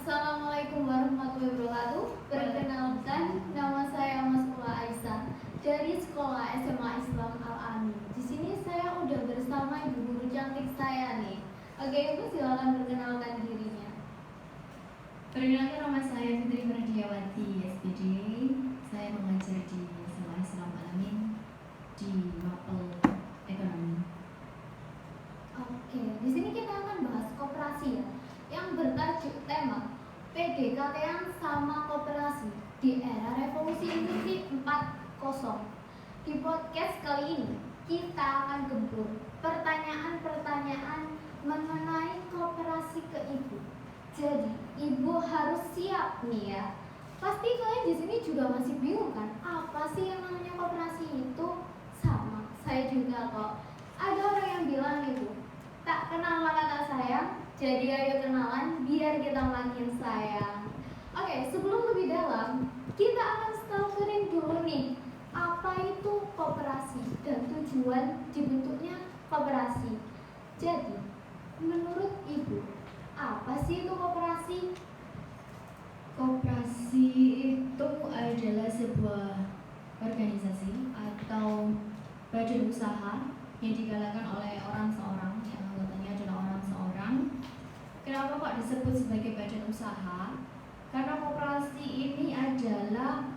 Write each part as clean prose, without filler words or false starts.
Assalamualaikum warahmatullahi wabarakatuh. Perkenalkan, nama saya Masula Aisyah dari Sekolah SMA Islam Al-Amin. Di sini saya udah bersama ibu guru cantik saya nih. Oke, ibu silakan perkenalkan dirinya. Perkenalkan, nama saya Fitri Ferdiawati, SPD. Saya mengajar di Sekolah Islam Al-Amin di Mapel Ekonomi. Oke, di sini kita akan bahas koperasi ya, yang bertajuk tema PDKT sama koperasi di era revolusi industri 4.0. Di podcast kali ini kita akan gempur pertanyaan-pertanyaan mengenai koperasi ke ibu. Jadi ibu harus siap nih ya. Pasti kalian di sini juga masih bingung kan? Apa sih yang namanya koperasi itu? Sama, saya juga kok. Ada orang yang bilang gitu, tak kenal maka tak sayang, jadi ayo kenalan biar kita makin sayang. Oke, sebelum lebih dalam, kita akan stalkerin dulu nih, apa itu koperasi dan tujuan dibentuknya koperasi. Jadi, menurut ibu, apa sih itu koperasi? Koperasi itu adalah sebuah organisasi atau badan usaha yang digalakan oleh orang seorang, yang anggotanya adalah orang seorang. Kenapa kok disebut sebagai badan usaha? Karena koperasi ini adalah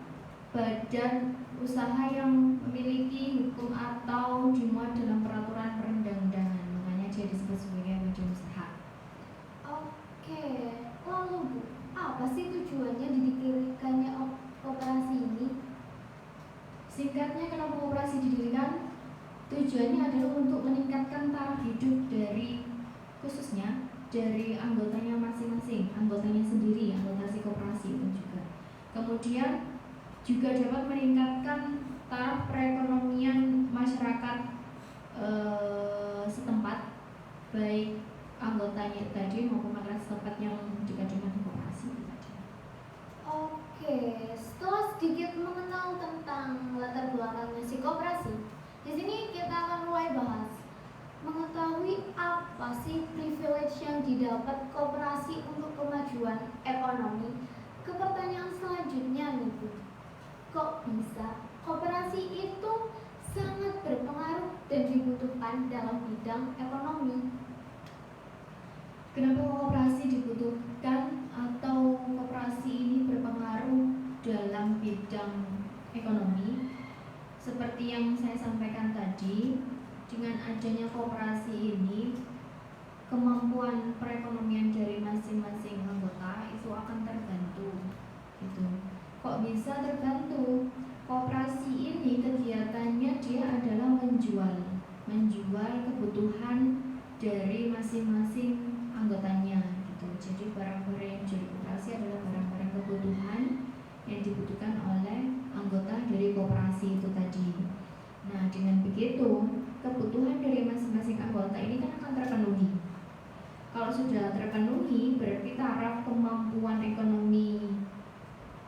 badan usaha yang memiliki hukum atau dimuat dalam peraturan perundang-undangan, makanya dia disebut sebagai badan usaha. Oke, lalu Bu, apa sih tujuannya didirikannya koperasi ini? Singkatnya, kenapa koperasi didirikan? Tujuannya adalah untuk meningkatkan taraf hidup dari, khususnya dari anggotanya masing-masing, anggotanya sendiri, anggota si koperasi itu juga. Kemudian juga dapat meningkatkan taraf perekonomian masyarakat setempat, baik anggotanya tadi maupun masyarakat setempat yang dekat dengan koperasi tadi. Oke, setelah sedikit mengenal tentang latar belakangnya si koperasi, di sini kita akan mulai bahas mengetahui apa sih privilege yang didapat koperasi untuk kemajuan ekonomi. Ke pertanyaan selanjutnya nih Bu, kok bisa koperasi itu sangat berpengaruh dan dibutuhkan dalam bidang ekonomi? Kenapa koperasi dibutuhkan atau koperasi ini berpengaruh dalam bidang ekonomi? Seperti yang saya sampaikan tadi, dengan adanya koperasi ini, kemampuan perekonomian dari masing-masing anggota itu akan terbantu. Gitu. Kok bisa terbantu? Koperasi ini kegiatannya dia adalah menjual kebutuhan dari masing-masing anggotanya gitu. Jadi barang-barang yang jadi koperasi adalah barang-barang kebutuhan yang dibutuhkan oleh anggota dari koperasi itu tadi. Nah, dengan begitu kebutuhan dari masing-masing anggota ini kan akan terpenuhi. Kalau sudah terpenuhi, berarti taraf kemampuan ekonomi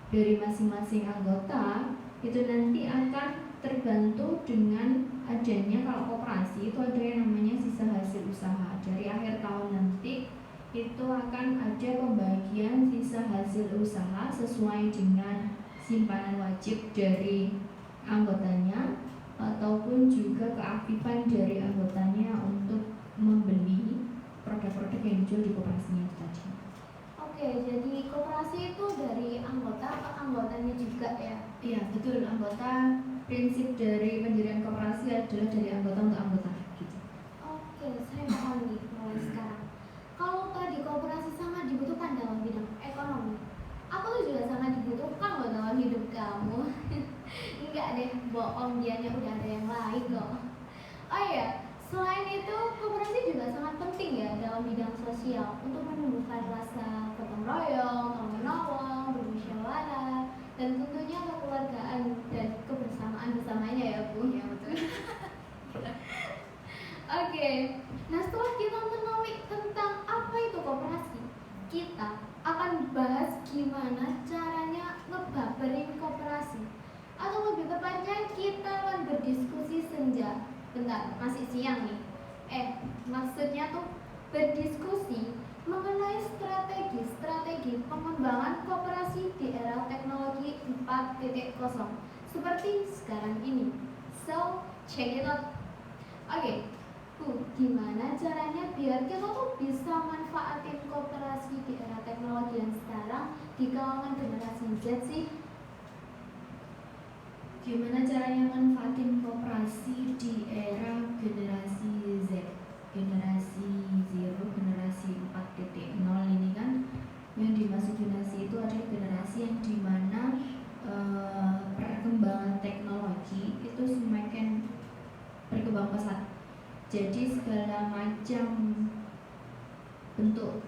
dari masing-masing anggota itu nanti akan terbantu dengan adanya, kalau koperasi itu ada yang namanya sisa hasil usaha. Dari akhir tahun nanti itu akan ada pembagian sisa hasil usaha sesuai dengan simpanan wajib dari anggotanya ataupun juga keaktifan dari anggotanya untuk membeli produk-produk yang dijual di koperasinya itu tadi. Oke, jadi koperasi itu dari anggota ke anggotanya juga ya? Iya, betul. Anggota, prinsip dari pendirian koperasi adalah dari anggota untuk anggota gitu. Oke, saya paham nih mulai sekarang. Kalau tadi koperasi sangat dibutuhkan dalam bidang ekonomi, aku tuh juga sangat dibutuhkan loh dalam hidup kamu. Enggak deh, bohong, dianya udah ada yang lain kok. Oh iya, selain itu koperasi juga sangat penting ya dalam bidang sosial untuk menumbuhkan rasa gotong royong, tolong menolong, bermusyawarah, dan tentunya kekeluargaan dan kebersamaan bersamanya ya Bu. Iya, betul. Oke, nah setelah kita mengetahui tentang apa itu koperasi, kita akan bahas gimana caranya ngebaperin koperasi. Atau lebih tepatnya kita akan berdiskusi senja. Bentar, masih siang nih. Maksudnya tuh berdiskusi mengenai strategi strategi pengembangan koperasi di era teknologi 4.0 seperti sekarang ini. So, check it out. Oke, Bu, gimana caranya biar kita tuh bisa manfaatin koperasi di era teknologi yang sekarang di kalangan generasi Z sih? Gimana caranya manfaatin koperasi di era generasi Z, generasi zero, generasi 4.0 ini kan yang dimaksud generasi itu adalah generasi yang dimana perkembangan teknologi itu semakin berkembang pesat. Jadi segala macam bentuk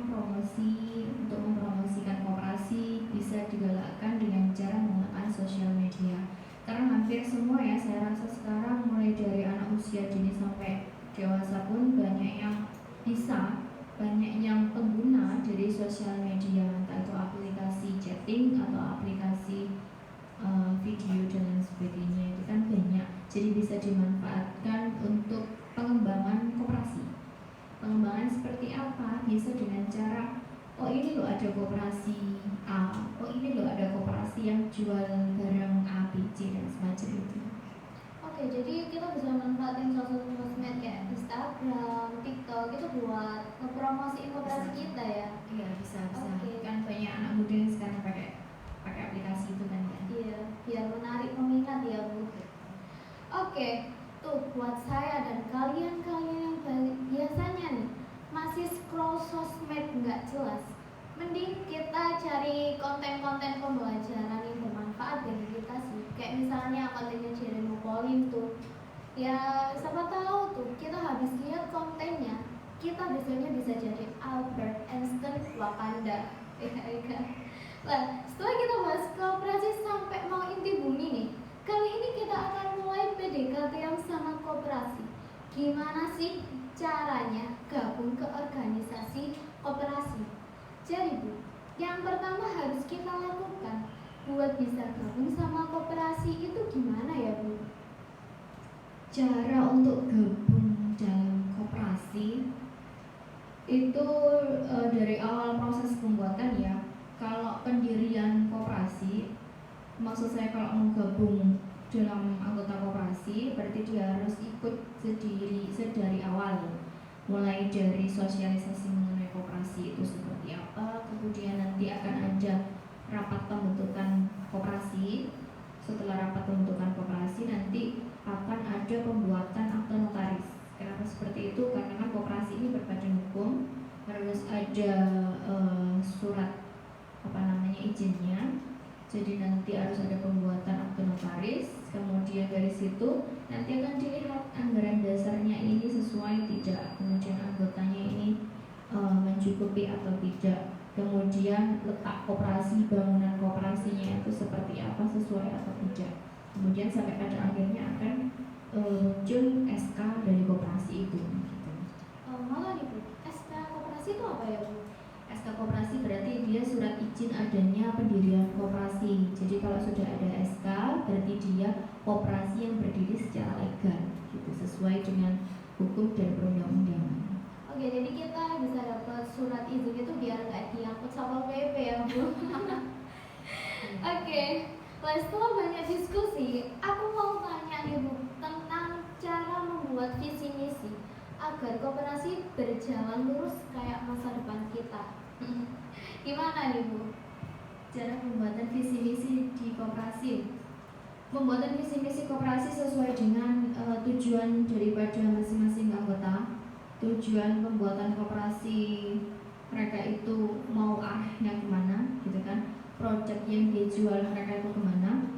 promosi untuk mempromosikan koperasi bisa digalakkan dengan cara menggunakan sosial media. Karena hampir semua ya, saya rasa sekarang mulai dari anak usia dini sampai dewasa pun banyak yang pengguna dari sosial media, entah itu aplikasi chatting atau aplikasi video dan lain sebagainya, itu kan banyak. Jadi bisa dimanfaatkan untuk pengembangan koperasi. Pengembangan seperti apa? Bisa dengan cara, oh ini loh ada koperasi A, oh ini loh ada koperasi yang jual barang A, B, C dan semacam itu. Oke, jadi kita bisa manfaatin sosmed kayak Instagram, TikTok itu buat ngepromosiin koperasi kita ya? Iya, bisa. Oke. Kan banyak anak muda yang sekarang pakai aplikasi itu kan ya. Iya, biar menarik peminat ya Bu. Oke, tuh buat saya dan kalian yang biasanya nih masih scroll sosmed nggak jelas, mending kita cari konten-konten pembelajaran yang bermanfaat bagi kita sih. Kayak misalnya kontennya Jeremy Pauline tuh, ya siapa tahu tuh kita habis lihat kontennya, kita biasanya bisa jadi Albert Einstein Wakanda. Nah, setelah kita bahas koperasi sampai mau inti bumi nih, kali ini kita akan mulai PDKT yang sama koperasi. Gimana sih caranya gabung ke organisasi koperasi? Jadi Bu, yang pertama harus kita lakukan buat bisa gabung sama koperasi itu gimana ya Bu? Cara untuk gabung dalam koperasi itu dari awal proses pembuatan ya. Kalau pendirian koperasi, maksud saya kalau mau gabung dalam anggota koperasi berarti dia harus ikut sedari awal, mulai dari sosialisasi mengenai koperasi itu seperti apa, kemudian nanti akan ada rapat pembentukan koperasi. Setelah rapat pembentukan koperasi nanti akan ada pembuatan akte notaris. Kenapa seperti itu? Karena kan koperasi ini berbadan hukum, harus ada surat izinnya. Jadi nanti harus ada pembuatan akte notaris. Kemudian dari situ nanti akan dilihat anggaran dasarnya ini sesuai tidak, kemudian anggotanya ini mencukupi atau tidak, kemudian letak koperasi, bangunan koperasinya itu seperti apa, sesuai atau tidak. Kemudian sampai pada akhirnya akan muncul SK dari koperasi itu. Malah nih Bu, SK koperasi itu apa ya Bu? SK koperasi berarti dia surat izin adanya pendirian koperasi. Jadi kalau sudah ada SK berarti dia koperasi yang berdiri secara legal, gitu, sesuai dengan hukum dan perundang-undangan. Oke, jadi kita bisa dapat surat izin itu biar nggak diangkut sama PP ya Bu. Oke, setelah banyak diskusi, aku mau tanya nih Bu tentang cara membuat visi misi agar koperasi berjalan lurus kayak masa depan kita. Gimana nih Bu? Cara pembuatan visi misi di koperasi. Pembuatan visi misi koperasi sesuai dengan tujuan daripada masing-masing anggota. Tujuan pembuatan koperasi mereka itu mau arahnya kemana, gitu kan? Produk yang dijual mereka itu kemana?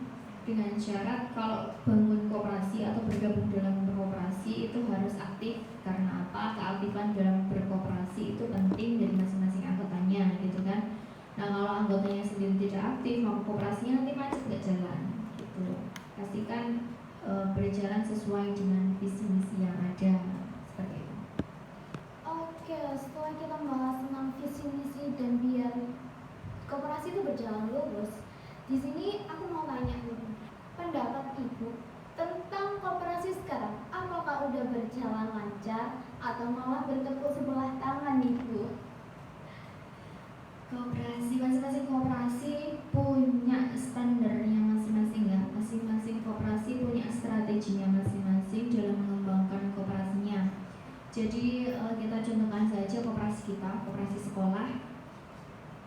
Dengan syarat kalau bangun koperasi atau bergabung dalam berkoperasi itu harus aktif. Karena apa? Keaktifan dalam berkoperasi itu penting dari masing-masing anggotanya, gitu kan? Nah kalau anggotanya sendiri tidak aktif, maka koperasinya nanti macet, nggak jalan, gitu. Pastikan berjalan sesuai dengan visi misi yang ada, seperti itu. Oke, setelah kita bahas tentang visi misi dan biar koperasi itu berjalan lurus, di sini aku mau tanya dulu, pendapat Ibu tentang koperasi sekarang, apakah udah berjalan lancar atau malah bertepuk sebelah tangan Ibu? Koperasi, masing-masing koperasi punya standarnya masing-masing ya. Masing-masing koperasi punya strateginya masing-masing dalam mengembangkan koperasinya. Jadi kita contohkan saja koperasi kita, koperasi sekolah.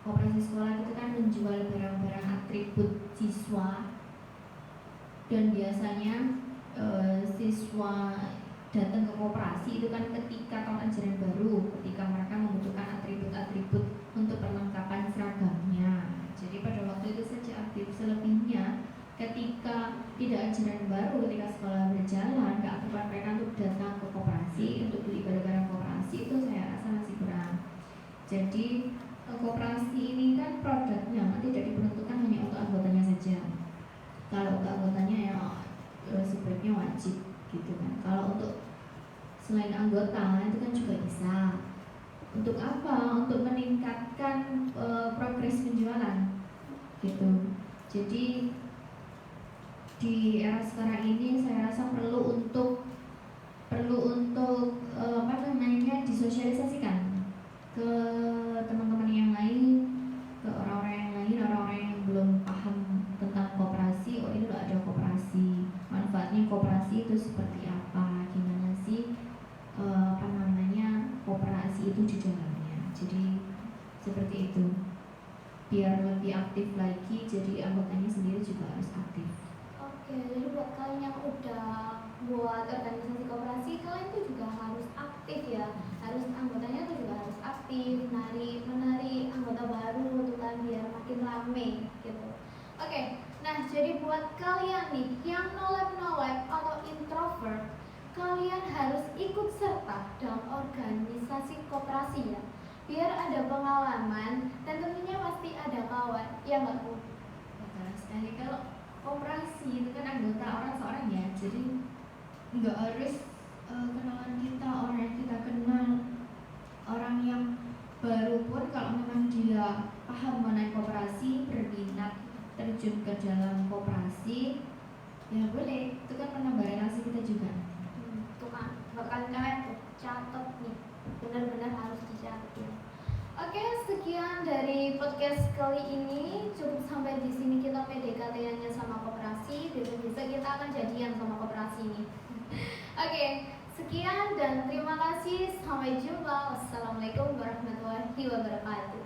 Koperasi sekolah itu kan menjual barang-barang atribut siswa, dan biasanya siswa datang ke koperasi itu kan ketika tahun ajaran baru, ketika mereka membutuhkan atribut-atribut untuk perlengkapan seragamnya. Jadi pada waktu itu saja aktif. Selebihnya ketika tidak ajaran baru, ketika sekolah berjalan, keaktifan mereka untuk datang ke koperasi untuk beli barang-barang koperasi itu saya rasa masih kurang. Jadi koperasi ini kan produknya tidak diperuntukkan hanya untuk anggotanya saja. Kalau untuk anggotanya ya sebaiknya wajib gitu kan. Kalau untuk selain anggota itu kan juga bisa. Untuk apa? Untuk meningkatkan progres penjualan gitu. Jadi di era sekarang ini saya rasa perlu untuk apa namanya disosialisasikan ke teman-teman yang lain, ke orang-orang yang lain, orang-orang yang belum paham tentang koperasi. Oh, ini loh ada koperasi, manfaatnya koperasi itu seperti apa, gimana sih apa namanya koperasi itu di dalamnya. Jadi seperti itu, biar lebih aktif lagi. Jadi anggotanya sendiri juga harus aktif. Oke, jadi buat kalian yang udah buat organisasi koperasi, kalian tuh juga harus aktif ya. Harus anggotanya tuh juga harus aktif, menari anggota baru tuh kan biar makin rame gitu. Oke, nah jadi buat kalian nih yang no-lab atau introvert, kalian harus ikut serta dalam organisasi koperasi ya. Biar ada pengalaman dan tentunya pasti ada kawan, ya nggak Bu? Betul sekali. Kalau koperasi itu kan anggota orang seorang ya, jadi nggak harus kenalan kita, orang yang kita kenal. Orang yang baru pun kalau memang dia paham mengenai koperasi, berminat terjun ke dalam koperasi, ya boleh. Itu kan menambah relasi kita juga. Tuh kan, bahkan kalian tuh catat nih, benar-benar harus dicatat ya. Oke, sekian dari podcast kali ini. Cukup sampai di sini kita PDKT-nya sama koperasi. Besok-besok kita akan jadian sama koperasi ini. Oke, sekian dan terima kasih. Sampai jumpa. Wassalamualaikum warahmatullahi wabarakatuh.